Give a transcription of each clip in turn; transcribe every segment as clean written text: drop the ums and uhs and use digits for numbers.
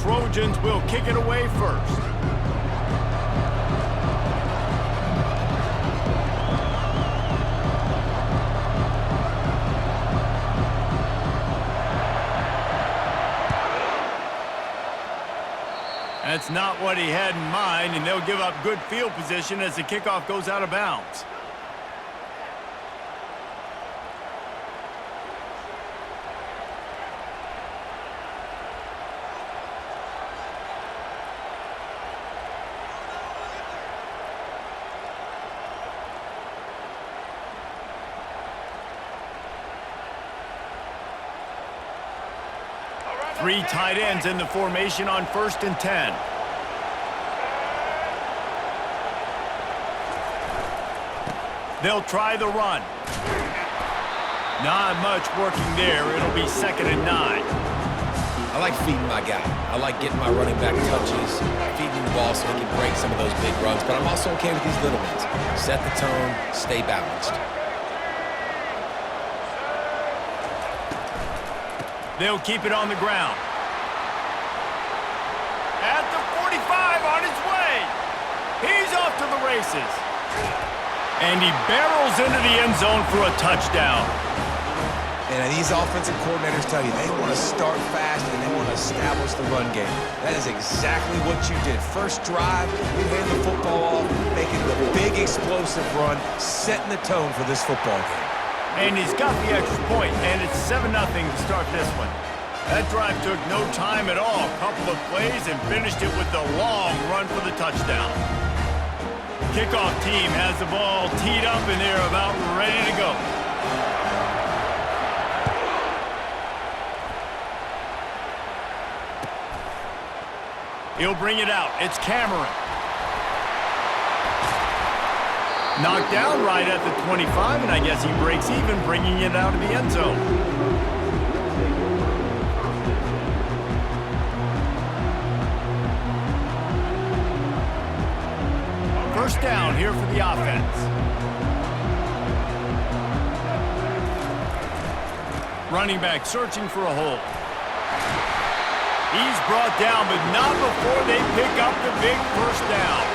Trojans will kick it away first. That's not what he had in mind, and they'll give up good field position as the kickoff goes out of bounds. Three tight ends in the formation on 1st and 10. They'll try the run. Not much working there. It'll be 2nd and 9. I like feeding my guy. I like getting my running back touches, feeding the ball so he can break some of those big runs, but I'm also okay with these little ones. Set the tone, stay balanced. They'll keep it on the ground. At the 45, on his way. He's off to the races. And he barrels into the end zone for a touchdown. And these offensive coordinators tell you they want to start fast and they want to establish the run game. That is exactly what you did. First drive, you hand the football off, making the big explosive run, setting the tone for this football game. And he's got the extra point, and it's 7-0 to start this one. That drive took no time at all. A couple of plays and finished it with a long run for the touchdown. Kickoff team has the ball teed up, and they're about ready to go. He'll bring it out. It's Cameron. Knocked down right at the 25, and I guess he breaks even, bringing it out of the end zone. First down here for the offense. Running back searching for a hole. He's brought down, but not before they pick up the big first down.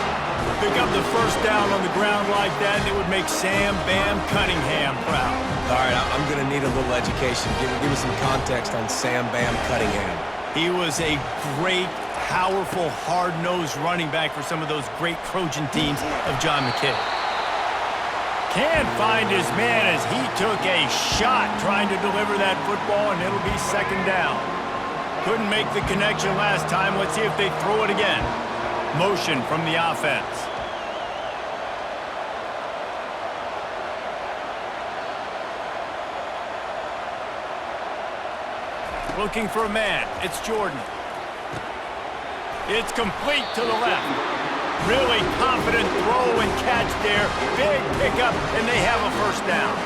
Pick up the first down on the ground like that, and it would make Sam Bam Cunningham proud. All right, I'm going to need a little education. Give me some context on Sam Bam Cunningham. He was a great, powerful, hard-nosed running back for some of those great Trojan teams of John McKay. Can't find his man as he took a shot trying to deliver that football, and it'll be 2nd down. Couldn't make the connection last time. Let's see if they throw it again. Motion from the offense. Looking for a man. It's Jordan. It's complete to the left. Really confident throw and catch there. Big pickup, and they have a first down.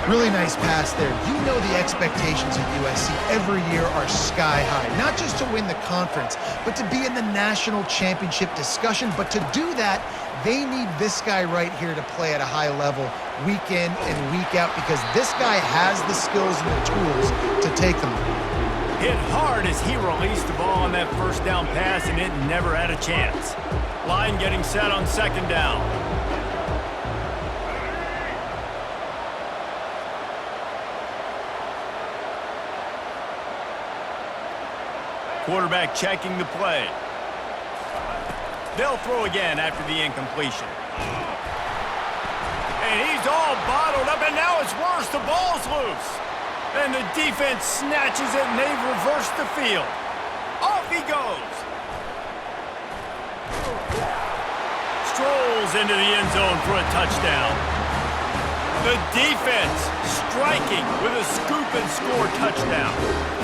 Really nice pass there. You know the expectations at USC every year are sky high. Not just to win the conference, but to be in the national championship discussion. But to do that, they need this guy right here to play at a high level week in and week out, because this guy has the skills and the tools to take them. Hit hard as he released the ball on that first down pass, and it never had a chance. Line getting set on 2nd down. Quarterback checking the play. They'll throw again after the incompletion. And he's all bottled up, and now it's worse. The ball's loose. And the defense snatches it, and they've reversed the field. Off he goes. Strolls into the end zone for a touchdown. The defense striking with a scoop and score touchdown.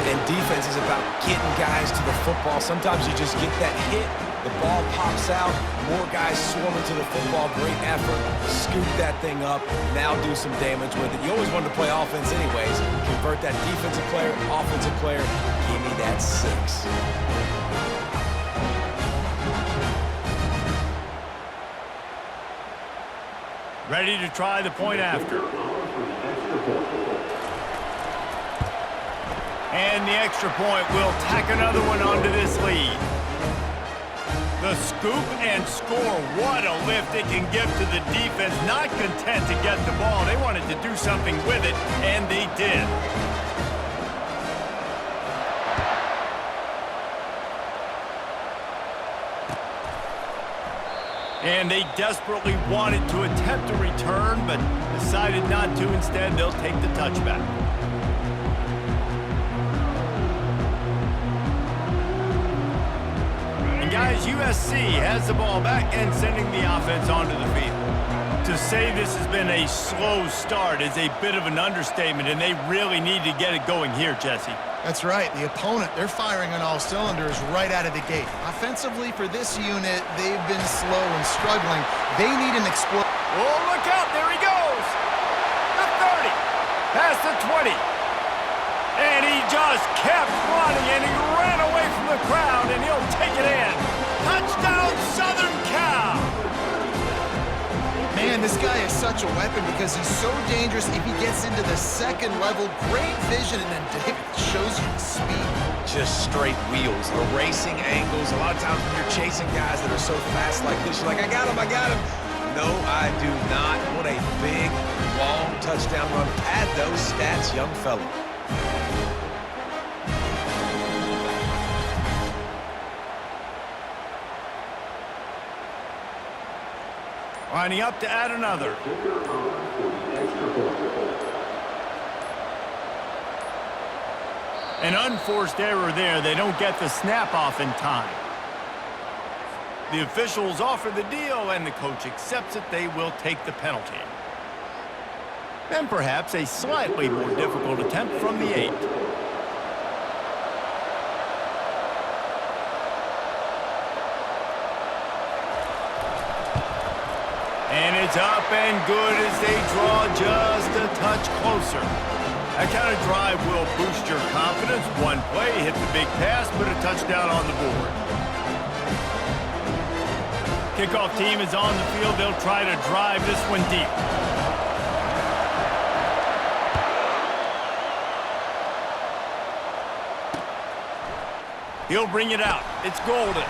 And defense is about getting guys to the football. Sometimes you just get that hit, the ball pops out, more guys swarming to the football, great effort, scoop that thing up, now do some damage with it. You always wanted to play offense anyways. Convert that defensive player, offensive player, give me that 6. Ready to try the point after. And the extra point will tack another one onto this lead. The scoop and score. What a lift it can give to the defense. Not content to get the ball. They wanted to do something with it, and they did. And they desperately wanted to attempt a return, but decided not to. Instead, they'll take the touchback. And guys, USC has the ball back and sending the offense onto the field. To say this has been a slow start is a bit of an understatement, and they really need to get it going here, Jesse. That's right. The opponent, they're firing on all cylinders right out of the gate. Offensively, for this unit, they've been slow and struggling. They need an explosion. Oh, look out. There he goes. The 30. Past the 20. And he just kept running, and he ran away from the crowd, and he'll take it in. Touchdown, Southern Cal. Man, this guy is such a weapon because he's so dangerous if he gets into the second level. Great vision, and then David shows you the speed. Just straight wheels, erasing angles. A lot of times when you're chasing guys that are so fast like this, you're like, I got him, I got him. No, I do not. What a big, long touchdown run. Pad those stats, young fella. Lining up to add another. An unforced error there. They don't get the snap off in time. The officials offer the deal, and the coach accepts it. They will take the penalty. And perhaps a slightly more difficult attempt from the 8. And it's up and good as they draw just a touch closer. That kind of drive will boost your confidence. One play, hit the big pass, put a touchdown on the board. Kickoff team is on the field. They'll try to drive this one deep. He'll bring it out. It's Golden.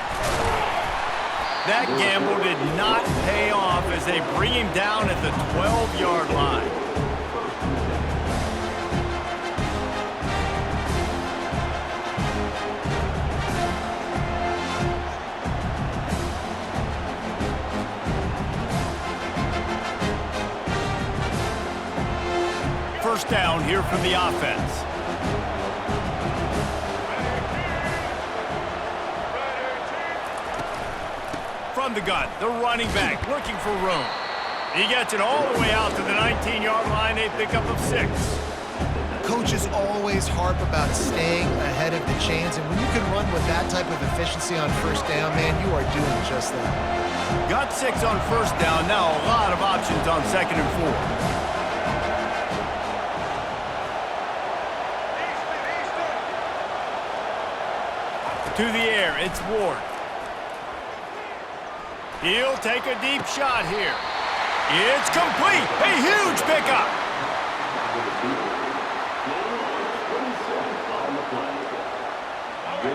That gamble did not pay off as they bring him down at the 12-yard line. First down here from the offense. From the gun, the running back looking for room. He gets it all the way out to the 19-yard line, a pickup of 6. Coaches always harp about staying ahead of the chains, and when you can run with that type of efficiency on first down, man, you are doing just that. Got 6 on first down, now a lot of options on 2nd and 4. To the air, it's Ward. He'll take a deep shot here. It's complete. A huge pickup.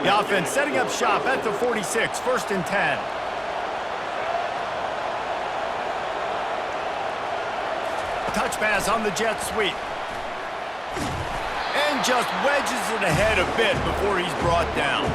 The offense setting up shop at the 46, 1st and 10. Touch pass on the jet sweep. And just wedges it ahead a bit before he's brought down.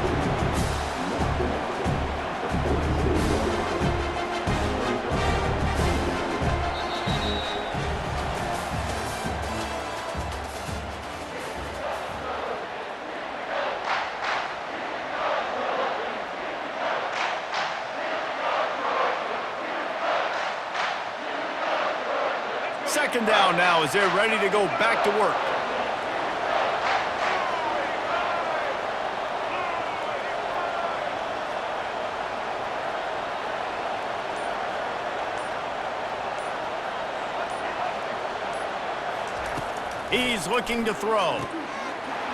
Second down now as they're ready to go back to work. He's looking to throw.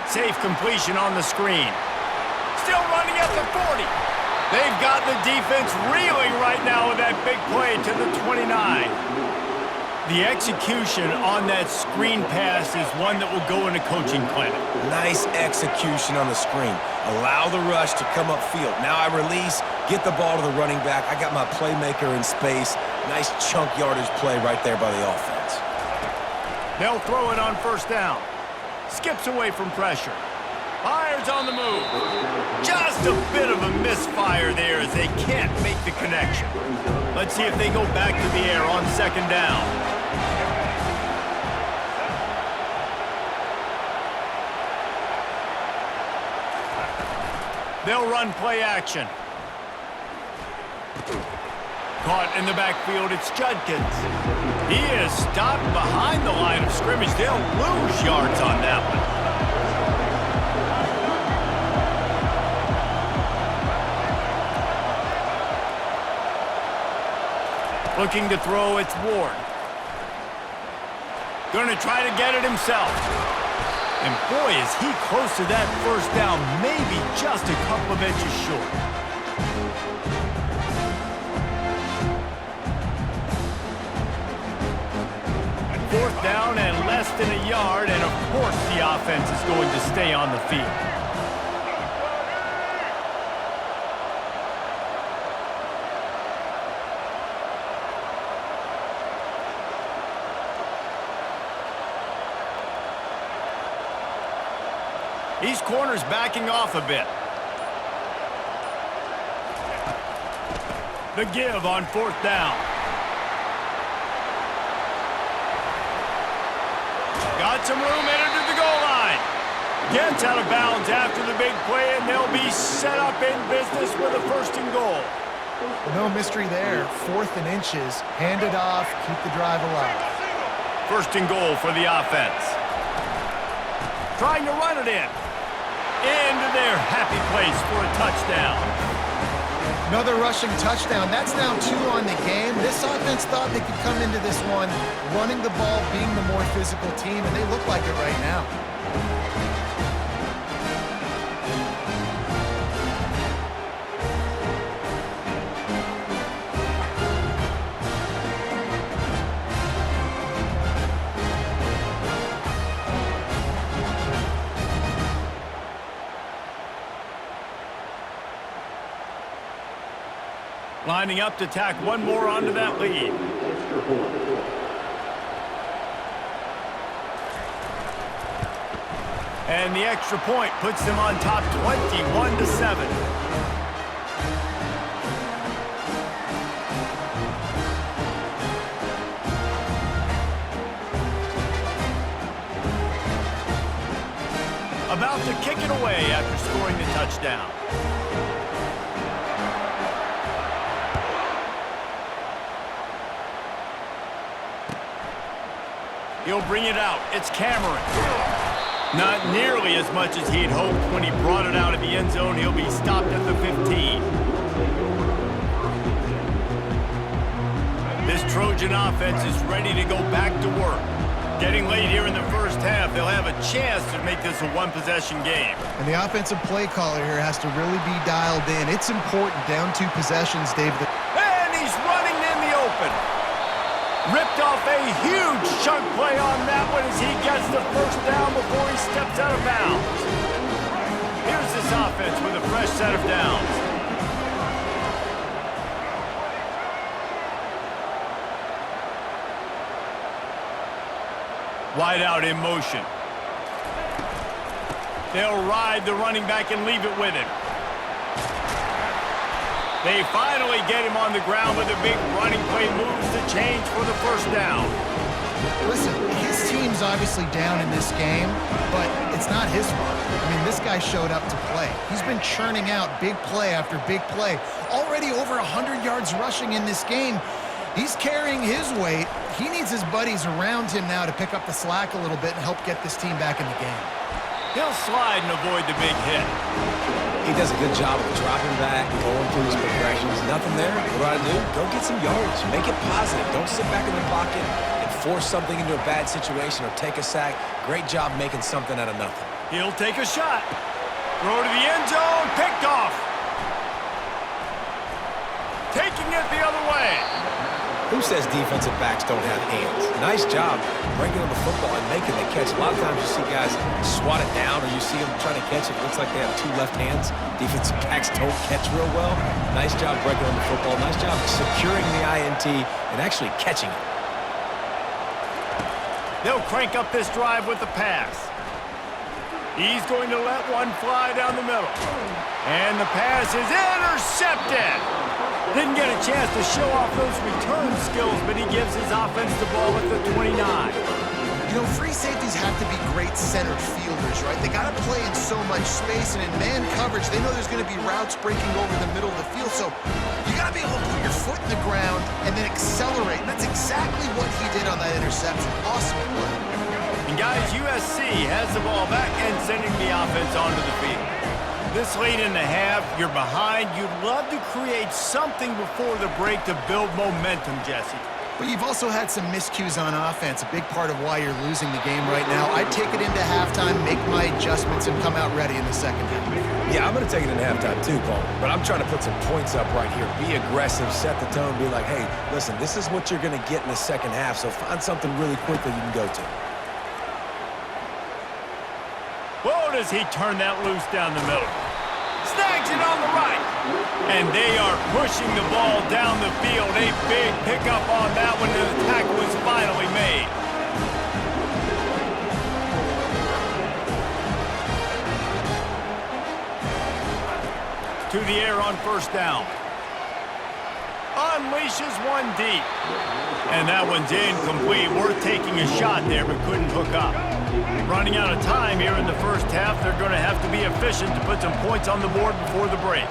Safe completion on the screen. Still running at the 40. They've got the defense reeling right now with that big play to the 29. The execution on that screen pass is one that will go in a coaching clinic. Nice execution on the screen. Allow the rush to come upfield. Now I release, get the ball to the running back. I got my playmaker in space. Nice chunk yardage play right there by the offense. They'll throw it on first down. Skips away from pressure. Fires on the move. Just a bit of a misfire there as they can't make the connection. Let's see if they go back to the air on second down. They'll run play action. Caught in the backfield, it's Judkins. He is stopped behind the line of scrimmage. They'll lose yards on that one. Looking to throw, it's Ward. Going to try to get it himself. And boy, is he close to that first down, maybe just a couple of inches short. Fourth down and less than a yard, and of course the offense is going to stay on the field. These corners backing off a bit. The give on fourth down. Got some room, headed to the goal line. Gets out of bounds after the big play, and they'll be set up in business with a first and goal. No mystery there. 4th and inches. Hand it off. Keep the drive alive. First and goal for the offense. Trying to run it in. Into their happy place for a touchdown. Another rushing touchdown. That's now 2 on the game. This offense thought they could come into this one running the ball, being the more physical team, and they look like it right now. Lining up to tack one more onto that lead. And the extra point puts them on top 21-7. About to kick it away after scoring the touchdown. He'll bring it out. It's Cameron. Not nearly as much as he'd hoped when he brought it out of the end zone. He'll be stopped at the 15. This Trojan offense is ready to go back to work. Getting late here in the first half, they'll have a chance to make this a one-possession game. And the offensive play caller here has to really be dialed in. It's important. Down 2 possessions, Dave. And he's running in the open. Ripped off a huge chunk play on that one as he gets the first down before he steps out of bounds. Here's this offense with a fresh set of downs. Wide out in motion. They'll ride the running back and leave it with him. They finally get him on the ground with a big running play, moves the change for the first down. Listen, his team's obviously down in this game, but it's not his fault. I mean, this guy showed up to play. He's been churning out big play after big play. Already over 100 yards rushing in this game. He's carrying his weight. He needs his buddies around him now to pick up the slack a little bit and help get this team back in the game. He'll slide and avoid the big hit. He does a good job of dropping back, going through his progressions. Nothing there. What do I do? Go get some yards. Make it positive. Don't sit back in the pocket and force something into a bad situation or take a sack. Great job making something out of nothing. He'll take a shot. Throw to the end zone. Picked off. Taking it the other way. Who says defensive backs don't have hands? Nice job bringing on the football and making the catch. A lot of times you see guys swat it down or you see them trying to catch it. It looks like they have two left hands. Defensive backs don't catch real well. Nice job breaking on the football. Nice job securing the INT and actually catching it. They'll crank up this drive with the pass. He's going to let one fly down the middle. And the pass is intercepted. Didn't get a chance to show off those return skills, but he gives his offense the ball at the 29. You know, free safeties have to be great center fielders, right? They got to play in so much space, and in man coverage, they know there's going to be routes breaking over the middle of the field. So you got to be able to put your foot in the ground and then accelerate. And that's exactly what he did on that interception. Awesome play. And guys, USC has the ball back and sending the offense onto the field. This late in the half, you're behind. You'd love to create something before the break to build momentum, Jesse. But you've also had some miscues on offense, a big part of why you're losing the game right now. I'd take it into halftime, make my adjustments, and come out ready in the second half. Yeah, I'm going to take it into halftime too, Paul. But I'm trying to put some points up right here. Be aggressive, set the tone, be like, hey, listen, this is what you're going to get in the second half, so find something really quick that you can go to. Whoa, does he turn that loose down the middle. Snags it on the right. And they are pushing the ball down the field. A big pickup on that one, and the tackle was finally made. To the air on first down. Unleashes one deep. And that one's incomplete. Worth taking a shot there, but couldn't hook up. Running out of time here in the first half. They're going to have to be efficient to put some points on the board before the break.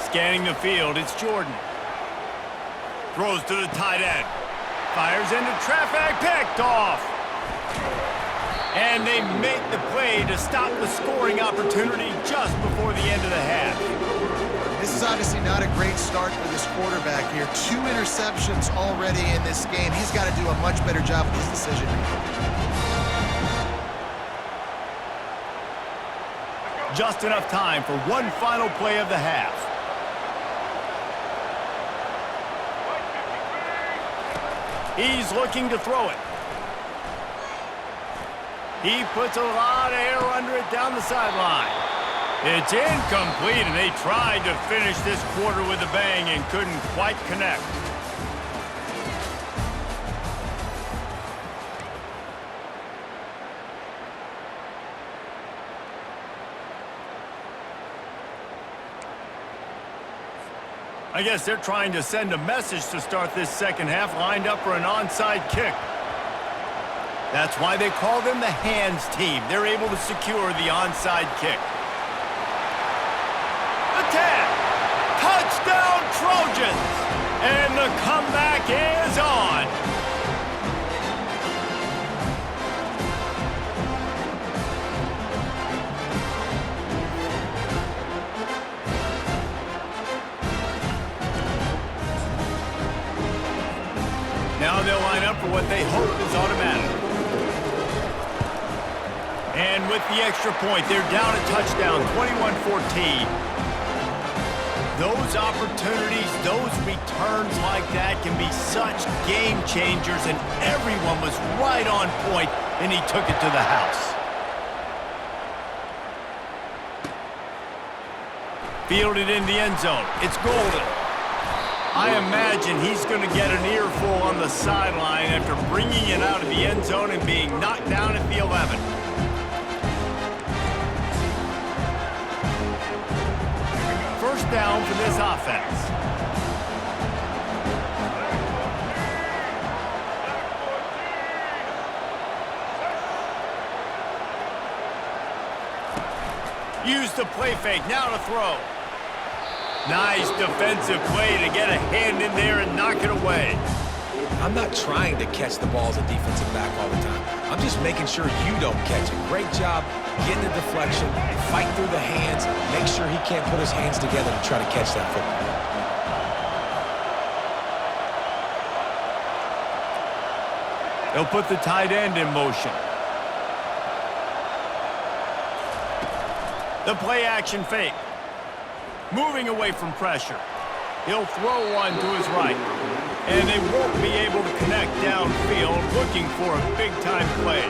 Scanning the field, it's Jordan. Throws to the tight end. Fires into traffic, picked off. And they make the play to stop the scoring opportunity just before the end of the half. This is obviously not a great start for this quarterback here. 2 interceptions already in this game. He's got to do a much better job with his decision-making. Just enough time for one final play of the half. He's looking to throw it. He puts a lot of air under it down the sideline. It's incomplete, and they tried to finish this quarter with a bang and couldn't quite connect. I guess they're trying to send a message to start this second half, lined up for an onside kick. That's why they call them the hands team. They're able to secure the onside kick. The 10. Touchdown Trojans. And the comeback is on. Now they'll line up for what they hope is automatic. And with the extra point, they're down a touchdown, 21-14. Those opportunities, those returns like that can be such game changers, and everyone was right on point, and he took it to the house. Fielded in the end zone. It's Golden. I imagine he's going to get an earful on the sideline after bringing it out of the end zone and being knocked down at the 11. First down for this offense. Use the play fake, now to throw. Nice defensive play to get a hand in there and knock it away. I'm not trying to catch the ball as a defensive back all the time. I'm just making sure you don't catch it. Great job getting the deflection, fight through the hands, make sure he can't put his hands together to try to catch that football. They'll put the tight end in motion. The play action fake. Moving away from pressure. He'll throw one to his right. And they won't be able to connect downfield looking for a big-time play.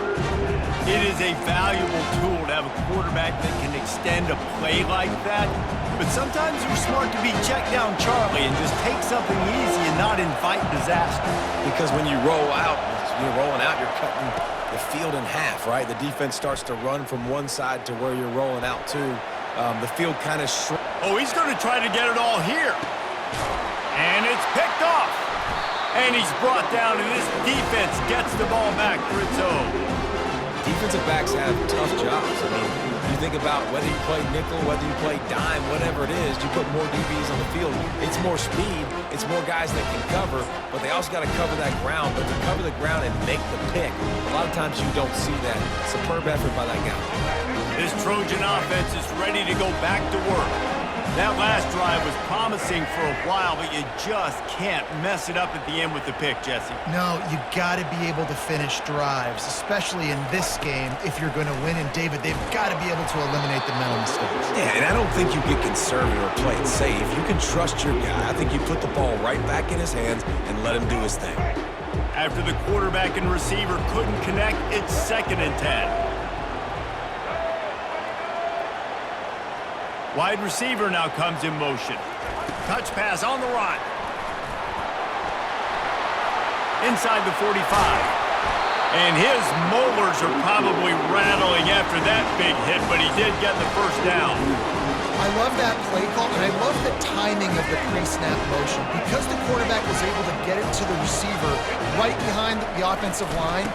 It is a valuable tool to have a quarterback that can extend a play like that. But sometimes you're smart to be check down Charlie and just take something easy and not invite disaster. Because when you roll out, you're rolling out, you're cutting the field in half, right? The defense starts to run from one side to where you're rolling out to. The field kind of shrinks. Oh, he's going to try to get it all here. And it's picked off. And he's brought down, and this defense gets the ball back for its own. Defensive backs have tough jobs. I mean, you think about whether you play nickel, whether you play dime, whatever it is, you put more DBs on the field. It's more speed, it's more guys that can cover, but they also got to cover that ground. But to cover the ground and make the pick, a lot of times you don't see that. Superb effort by that guy. This Trojan offense is ready to go back to work. That last drive was promising for a while, but you just can't mess it up at the end with the pick, Jesse. No, you got to be able to finish drives, especially in this game if you're going to win. And, David, they've got to be able to eliminate the mental mistakes. Yeah, and I don't think you get conservative or play it safe. You can trust your guy. I think you put the ball right back in his hands and let him do his thing. After the quarterback and receiver couldn't connect, it's 2nd and 10. Wide receiver now comes in motion. Touch pass on the run. Inside the 45. And his molars are probably rattling after that big hit, but he did get the first down. I love that play call, and I love the timing of the pre-snap motion. Because the quarterback was able to get it to the receiver right behind the offensive line,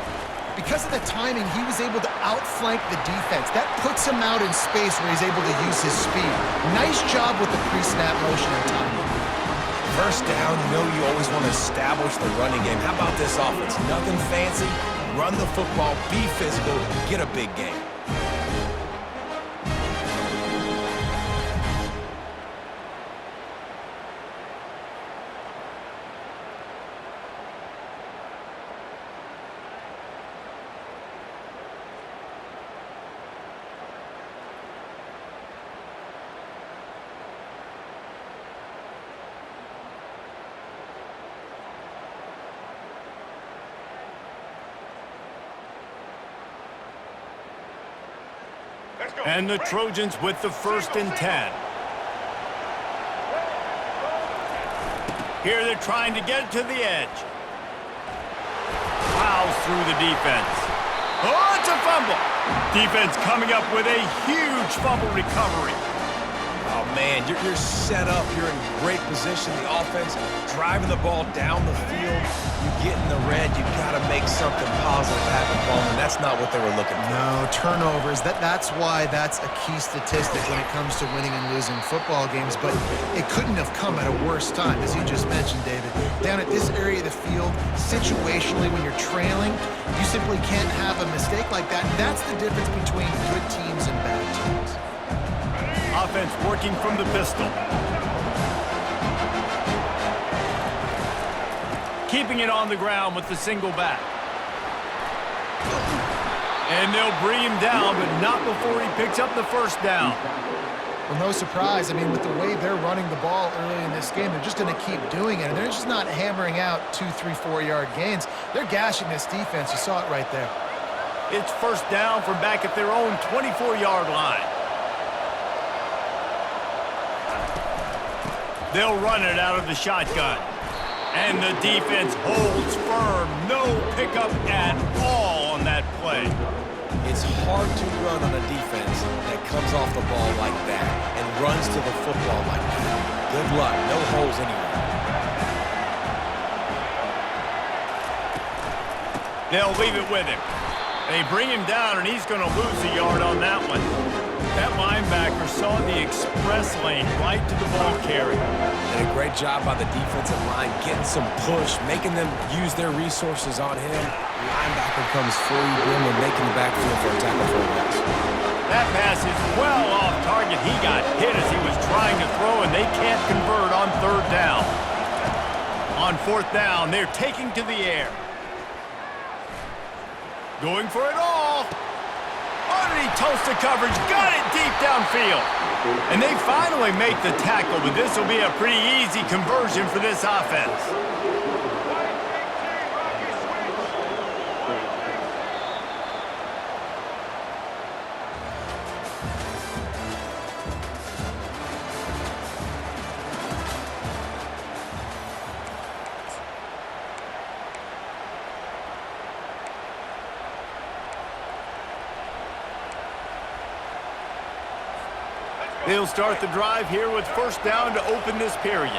because of the timing, he was able to outflank the defense. That puts him out in space where he's able to use his speed. Nice job with the pre-snap motion and timing. First down, you know you always want to establish the running game. How about this offense? Nothing fancy. Run the football, be physical, get a big game. And the Trojans with the 1st and 10. Here they're trying to get to the edge. Plows through the defense. Oh, it's a fumble. Defense coming up with a huge fumble recovery. Oh, man, you're set up. You're in great position. The offense driving the ball down the field. You get in the red, you got to make something positive happen, Paul, and that's not what they were looking for. No, turnovers. That's why that's a key statistic when it comes to winning and losing football games. But it couldn't have come at a worse time, as you just mentioned, David. Down at this area of the field, situationally, when you're trailing, you simply can't have a mistake like that. That's the difference between good teams and bad teams. Offense working from the pistol. Keeping it on the ground with the single back. And they'll bring him down, but not before he picks up the first down. Well, no surprise. I mean, with the way they're running the ball early in this game, they're just going to keep doing it. And they're just not hammering out 2, 3, 4-yard gains. They're gashing this defense. You saw it right there. It's first down from back at their own 24-yard line. They'll run it out of the shotgun. And the defense holds firm. No pickup at all on that play. It's hard to run on a defense that comes off the ball like that and runs to the football like that. Good luck. No holes anywhere. They'll leave it with him. They bring him down, and he's going to lose a yard on that one. That linebacker saw the express lane right to the ball carrier. And a great job by the defensive line, getting some push, making them use their resources on him. The linebacker comes free, boom, and making the backfield for a tackle for a loss. That pass is well off target. He got hit as he was trying to throw, and they can't convert on 3rd down. On 4th down, they're taking to the air. Going for it all. Oh, and he toasted coverage, got it deep downfield. And they finally make the tackle, but this will be a pretty easy conversion for this offense. They'll start the drive here with first down to open this period.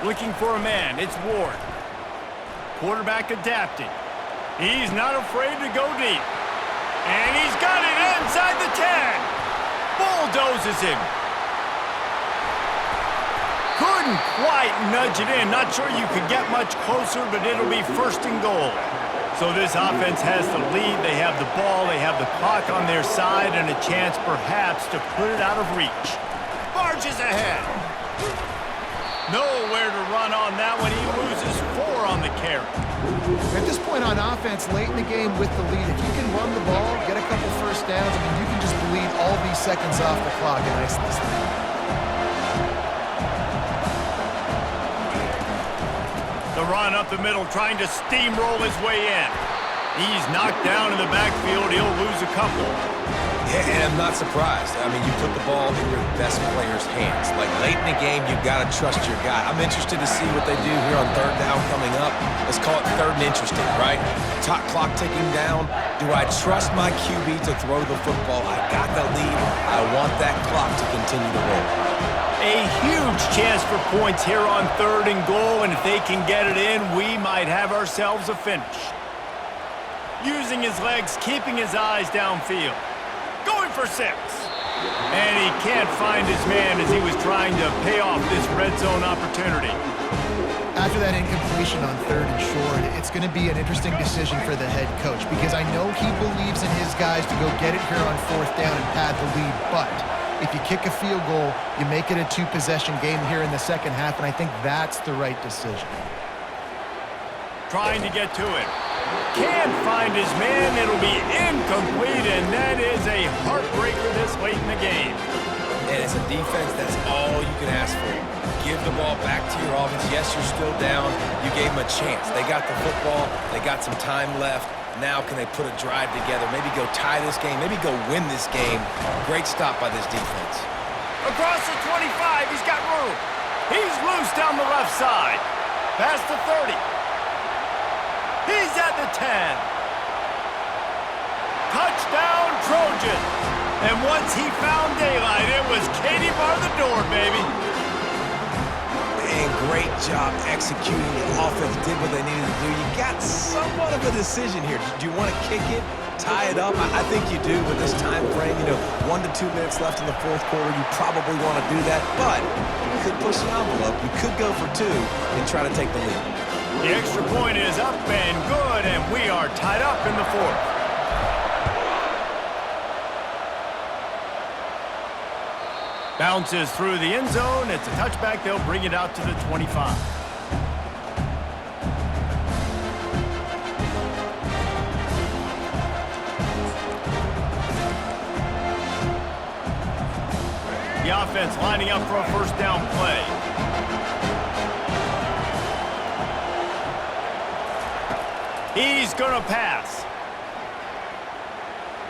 Looking for a man, it's Ward. Quarterback adapting. He's not afraid to go deep. And he's got it inside the 10. Bulldozes him. Couldn't quite nudge it in. Not sure you could get much closer, but it'll be first and goal. So this offense has the lead. They have the ball. They have the clock on their side and a chance perhaps to put it out of reach. Barges ahead. Nowhere to run on that one. He loses 4 on the carry. At this point on offense, late in the game with the lead, if you can run the ball, get a couple first downs, I mean, you can just bleed all these seconds off the clock and ice this thing. The run up the middle, trying to steamroll his way in. He's knocked down in the backfield. He'll lose a couple. Yeah, and I'm not surprised. I mean, you put the ball in your best player's hands. Like, late in the game, you've got to trust your guy. I'm interested to see what they do here on third down coming up. Let's call it third and interesting, right? Clock ticking down. Do I trust my QB to throw the football? I got the lead. I want that clock to continue to roll. A huge chance for points here on third and goal, and if they can get it in, we might have ourselves a finish. Using his legs, keeping his eyes downfield. Going for 6. And he can't find his man as he was trying to pay off this red zone opportunity. After that incompletion on third and short, it's going to be an interesting decision for the head coach because I know he believes in his guys to go get it here on fourth down and pad the lead, but if you kick a field goal, you make it a 2-possession game here in the second half, and I think that's the right decision. Trying to get to it. Can't find his man. It'll be incomplete, and that is a heartbreaker this late in the game. And as a defense, that's all you can ask for. Give the ball back to your offense. Yes, you're still down. You gave them a chance. They got the football. They got some time left. Now can they put a drive together? Maybe go tie this game. Maybe go win this game. Great stop by this defense. Across the 25, he's got room. He's loose down the left side. Past the 30. He's at the 10. Touchdown, Trojans. And once he found daylight, it was Katie bar the door, baby. And great job executing. The offense did what they needed to do. You got somewhat of a decision here. Do you want to kick it, tie it up? I think you do with this time frame. 1 to 2 minutes left in the fourth quarter. You probably want to do that, but you could push the envelope. You could go for 2 and try to take the lead. The extra point is up and good, and we are tied up in the fourth. Bounces through the end zone. It's a touchback. They'll bring it out to the 25. The offense lining up for a first down play. He's going to pass.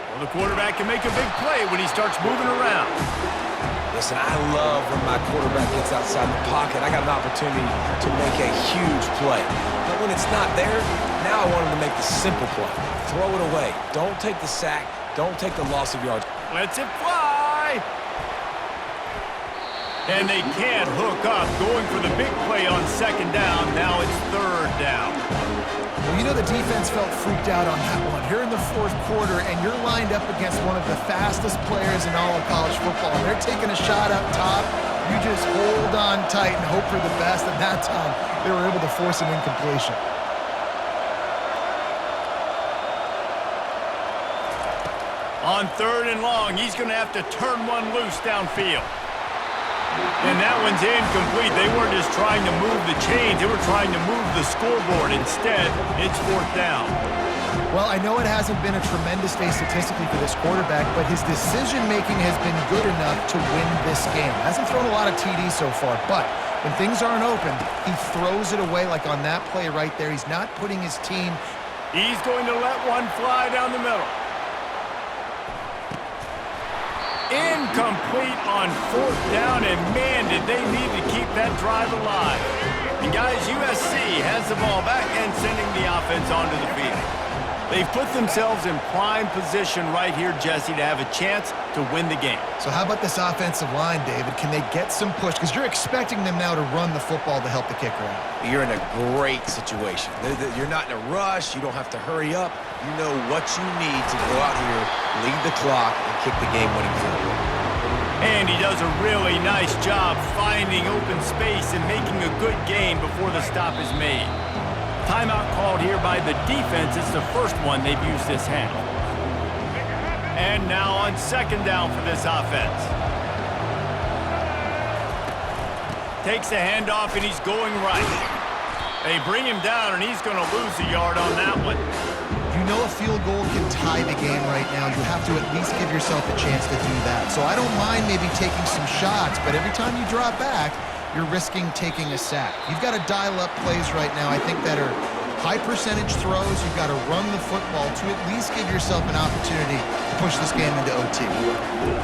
Well, the quarterback can make a big play when he starts moving around. Listen, I love when my quarterback gets outside the pocket. I got an opportunity to make a huge play. But when it's not there, now I want him to make the simple play. Throw it away. Don't take the sack. Don't take the loss of yards. Lets it fly. And they can't hook up. Going for the big play on second down. Now it's third down. Well, the defense felt freaked out on that one. Here in the fourth quarter, and you're lined up against one of the fastest players in all of college football. And they're taking a shot up top. You just hold on tight and hope for the best. And that time, they were able to force an incompletion. On 3rd and long, he's going to have to turn one loose downfield. And that one's incomplete. They weren't just trying to move the chains. They were trying to move the scoreboard. Instead, it's 4th down. Well, I know it hasn't been a tremendous day statistically for this quarterback, but his decision-making has been good enough to win this game. Hasn't thrown a lot of TDs so far, but when things aren't open, he throws it away like on that play right there. He's not putting his team. He's going to let one fly down the middle. Incomplete on 4th down, and man, did they need to keep that drive alive. And guys, USC has the ball back and sending the offense onto the field. They've put themselves in prime position right here, Jesse, to have a chance to win the game. So how about this offensive line, David? Can they get some push? Because you're expecting them now to run the football to help the kicker out. You're in a great situation. You're not in a rush. You don't have to hurry up. You know what you need to go out here, lead the clock, and kick the game-winning field goal. And he does a really nice job finding open space and making a good gain before the stop is made. Timeout called here by the defense. It's the first one they've used this half. And now on 2nd down for this offense. Takes a handoff and he's going right. They bring him down and he's going to lose a yard on that one. You know a field goal can tie the game right now. You have to at least give yourself a chance to do that. So I don't mind maybe taking some shots, but every time you drop back, you're risking taking a sack. You've got to dial up plays right now, I think, that are high percentage throws. You've got to run the football to at least give yourself an opportunity to push this game into OT.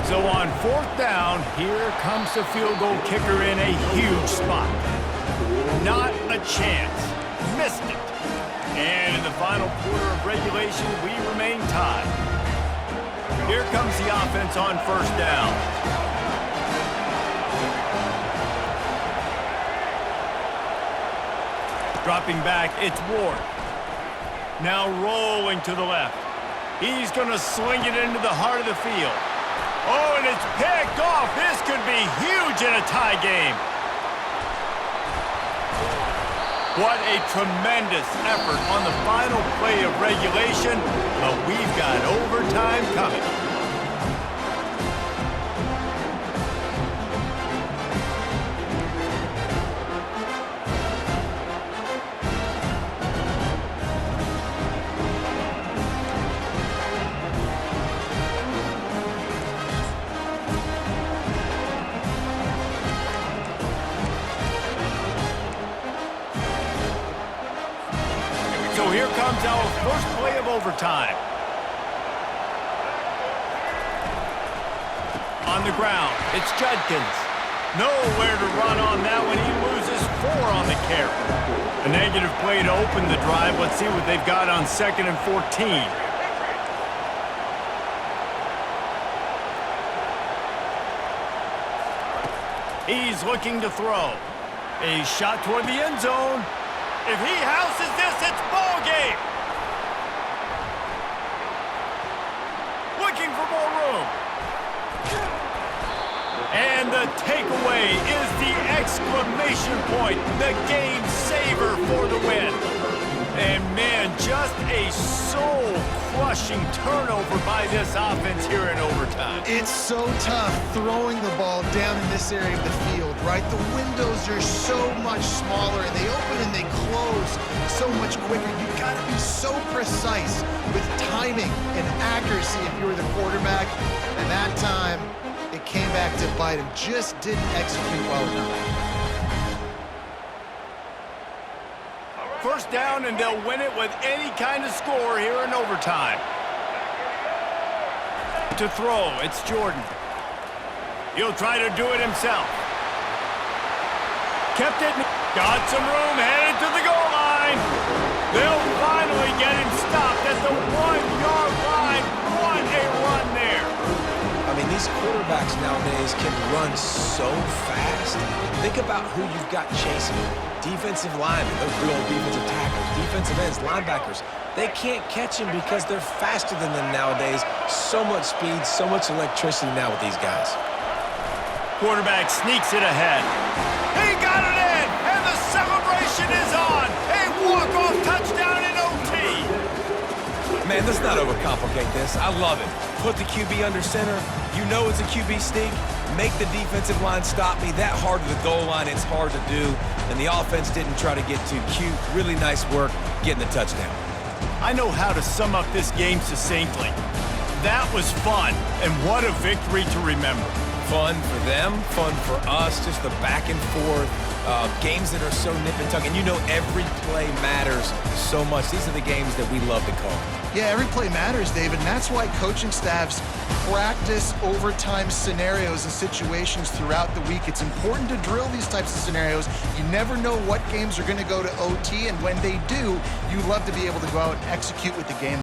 So on 4th down, here comes the field goal kicker in a huge spot. Not a chance. Missed it. And in the final quarter of regulation, we remain tied. Here comes the offense on 1st down. Dropping back, it's Ward. Now rolling to the left. He's going to sling it into the heart of the field. Oh, and it's picked off. This could be huge in a tie game. What a tremendous effort on the final play of regulation, but we've got overtime coming. So here comes our first play of overtime. On the ground, it's Judkins. Nowhere to run on that one. He loses 4 on the carry. A negative play to open the drive. Let's see what they've got on 2nd and 14. He's looking to throw. A shot toward the end zone. If he houses this, it's ball game. Looking for more room. And the takeaway is the exclamation point, the game saver for the win. And man, just a soul-crushing turnover by this offense here in overtime. It's so tough throwing the ball down in this area of the field, right? The windows are so much smaller, and they open and they close so much quicker. You've got to be so precise with timing and accuracy if you were the quarterback. And that time, it came back to bite him. Just didn't execute well enough. First down, and they'll win it with any kind of score here in overtime. To throw, it's Jordan. He'll try to do it himself. Kept it, got some room, headed to the goal line. They'll finally get him stopped at the 1-yard line. What a run there. I mean, these quarterbacks nowadays can run so fast. Think about who you've got chasing you. Defensive linemen, those real defensive tackles, defensive ends, linebackers. They can't catch him because they're faster than them nowadays. So much speed, so much electricity now with these guys. Quarterback sneaks it ahead. He got it in, and the celebration is on. A walk-off touchdown in OT. Man, let's not overcomplicate this. I love it. put the QB under center. You know it's a QB sneak. Make the defensive line stop me. That hard to the goal line, it's hard to do. And the offense didn't try to get too cute. Really nice work getting the touchdown. I know how to sum up this game succinctly. That was fun, and what a victory to remember. Fun for them, fun for us, just the back and forth. Games that are so nip and tuck, and you know every play matters so much. These are the games that we love to call. Yeah, every play matters, David, and that's why coaching staffs practice overtime scenarios and situations throughout the week. It's important to drill these types of scenarios. You never know what games are going to go to OT, and when they do, you love to be able to go out and execute with the game.